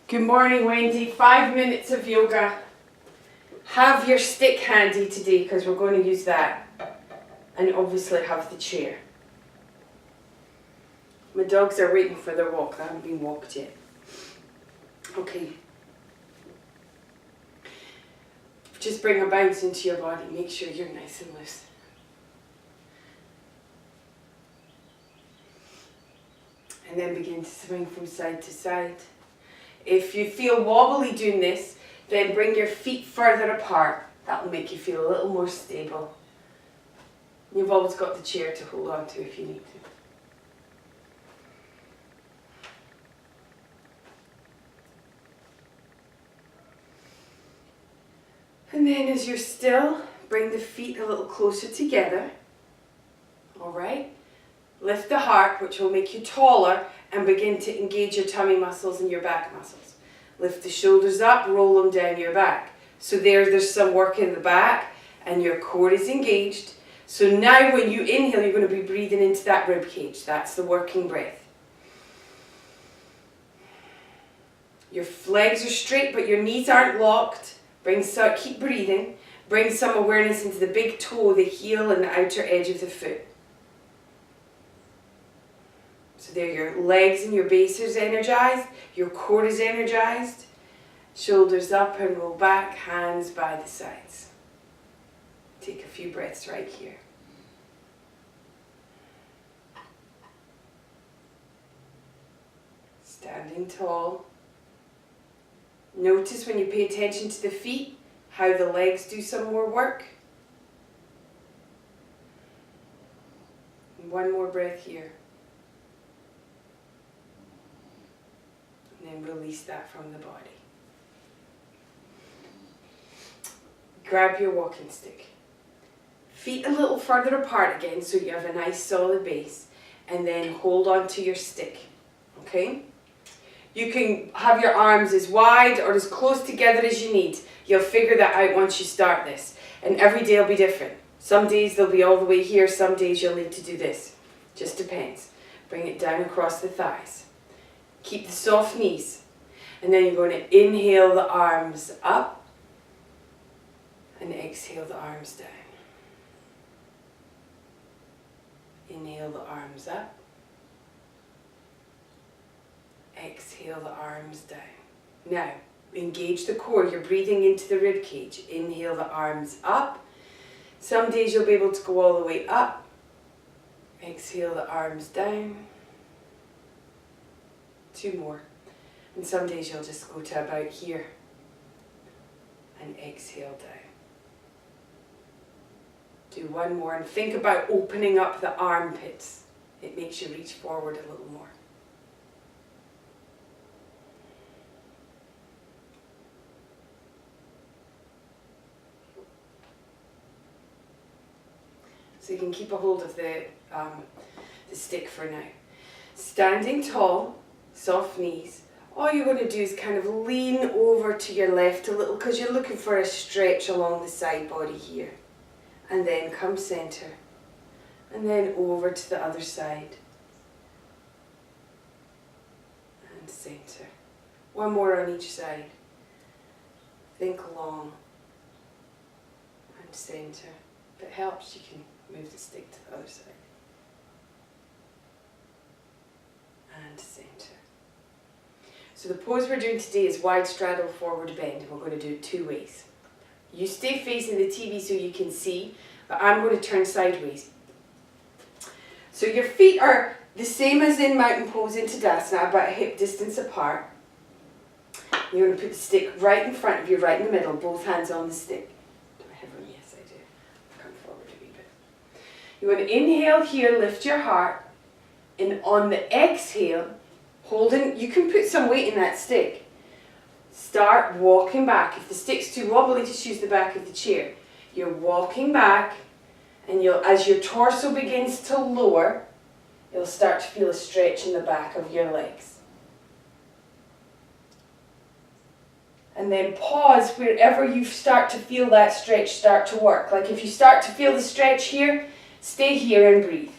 Good morning, Wendy. 5 minutes of yoga. Have your stick handy today because we're going to use that. And obviously have the chair. My dogs are waiting for their walk. They haven't been walked yet. Okay. Just bring a bounce into your body. Make sure you're nice and loose. And then begin to swing from side to side. If you feel wobbly doing this, then bring your feet further apart. That will make you feel a little more stable. You've always got the chair to hold on to if you need to. And then as you're still, bring the feet a little closer together. Alright? Lift the heart, which will make you taller, and begin to engage your tummy muscles and your back muscles. Lift the shoulders up, roll them down your back. So there's some work in the back, and your core is engaged. So now when you inhale, you're going to be breathing into that rib cage. That's the working breath. Your legs are straight, but your knees aren't locked. Keep breathing. Bring some awareness into the big toe, the heel, and the outer edge of the foot. So there, your legs and your base is energized. Your core is energized. Shoulders up and roll back, hands by the sides. Take a few breaths right here. Standing tall. Notice when you pay attention to the feet, how the legs do some more work. And one more breath here. And then release that from the body. Grab your walking stick. Feet a little further apart again so you have a nice solid base. And then hold on to your stick. Okay? You can have your arms as wide or as close together as you need. You'll figure that out once you start this. And every day will be different. Some days they'll be all the way here. Some days you'll need to do this. Just depends. Bring it down across the thighs. Keep the soft knees. And then you're going to inhale the arms up. And exhale the arms down. Inhale the arms up. Exhale the arms down. Now, engage the core. You're breathing into the rib cage. Inhale the arms up. Some days you'll be able to go all the way up. Exhale the arms down. 2 more. And some days you'll just go to about here. And exhale down. Do 1 more and think about opening up the armpits. It makes you reach forward a little more. So you can keep a hold of the stick for now. Standing tall, soft knees. All you're going to do is kind of lean over to your left a little because you're looking for a stretch along the side body here. And then come center. And then over to the other side. And center. 1 more on each side. Think long. And center. If it helps, you can move the stick to the other side. And center. So the pose we're doing today is wide straddle forward bend. And we're going to do it 2 ways. You stay facing the TV so you can see, but I'm going to turn sideways. So your feet are the same as in mountain pose in Tadasana, about a hip distance apart. You're going to put the stick right in front of you, right in the middle, both hands on the stick. Do I have room? Yes, I do. Come forward a wee bit. You want to inhale here, lift your heart, and on the exhale, you can put some weight in that stick. Start walking back. If the stick's too wobbly, just use the back of the chair. You're walking back, and as your torso begins to lower, you'll start to feel a stretch in the back of your legs. And then pause wherever you start to feel that stretch start to work. Like if you start to feel the stretch here, stay here and breathe.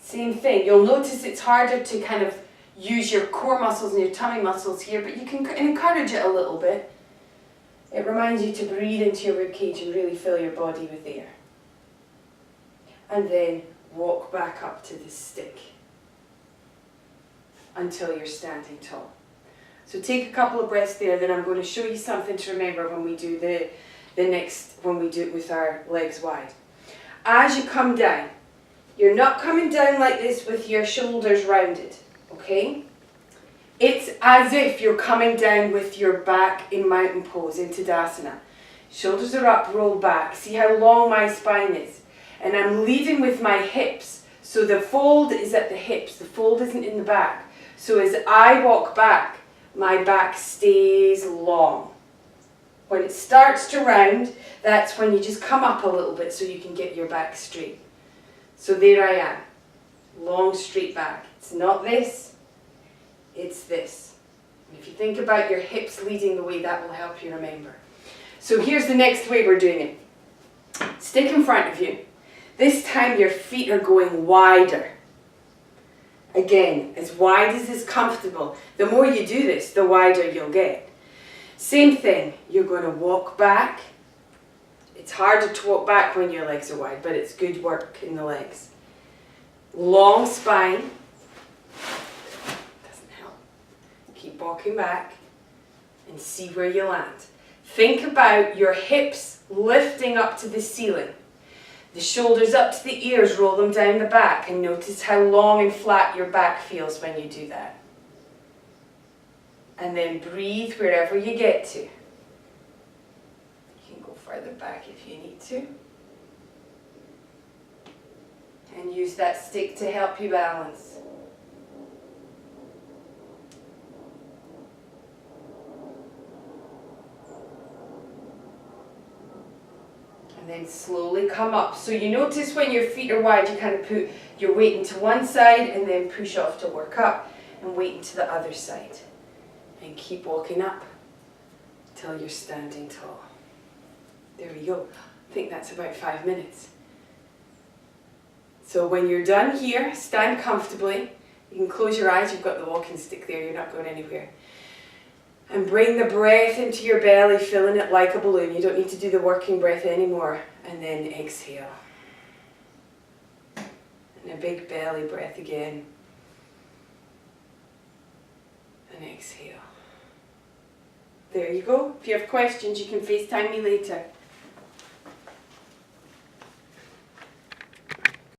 Same thing. You'll notice it's harder to kind of use your core muscles and your tummy muscles here, but you can encourage it a little bit. It reminds you to breathe into your ribcage and really fill your body with air. And then walk back up to the stick until you're standing tall. So take a couple of breaths there, then I'm going to show you something to remember when we do when we do it with our legs wide. As you come down, you're not coming down like this with your shoulders rounded, okay? It's as if you're coming down with your back in mountain pose, in Tadasana. Shoulders are up, roll back. See how long my spine is. And I'm leading with my hips. So the fold is at the hips, the fold isn't in the back. So as I walk back, my back stays long. When it starts to round, that's when you just come up a little bit so you can get your back straight. So there I am, long straight back. It's not this, it's this. And if you think about your hips leading the way, that will help you remember. So here's the next way we're doing it. Stick in front of you. This time your feet are going wider. Again, as wide as is comfortable. The more you do this, the wider you'll get. Same thing, you're going to walk back. It's harder to walk back when your legs are wide, but it's good work in the legs. Long spine. Doesn't help. Keep walking back and see where you land. Think about your hips lifting up to the ceiling. The shoulders up to the ears, roll them down the back, and notice how long and flat your back feels when you do that. And then breathe wherever you get to. You can go further back if you need to. And use that stick to help you balance. And then slowly come up. So you notice when your feet are wide, you kind of put your weight into one side and then push off to work up and weight into the other side. And keep walking up till you're standing tall. There we go. I think that's about 5 minutes. So when you're done here, stand comfortably. You can close your eyes. You've got the walking stick there. You're not going anywhere. And bring the breath into your belly, filling it like a balloon. You don't need to do the working breath anymore. And then exhale. And a big belly breath again. And exhale. There you go. If you have questions, you can FaceTime me later.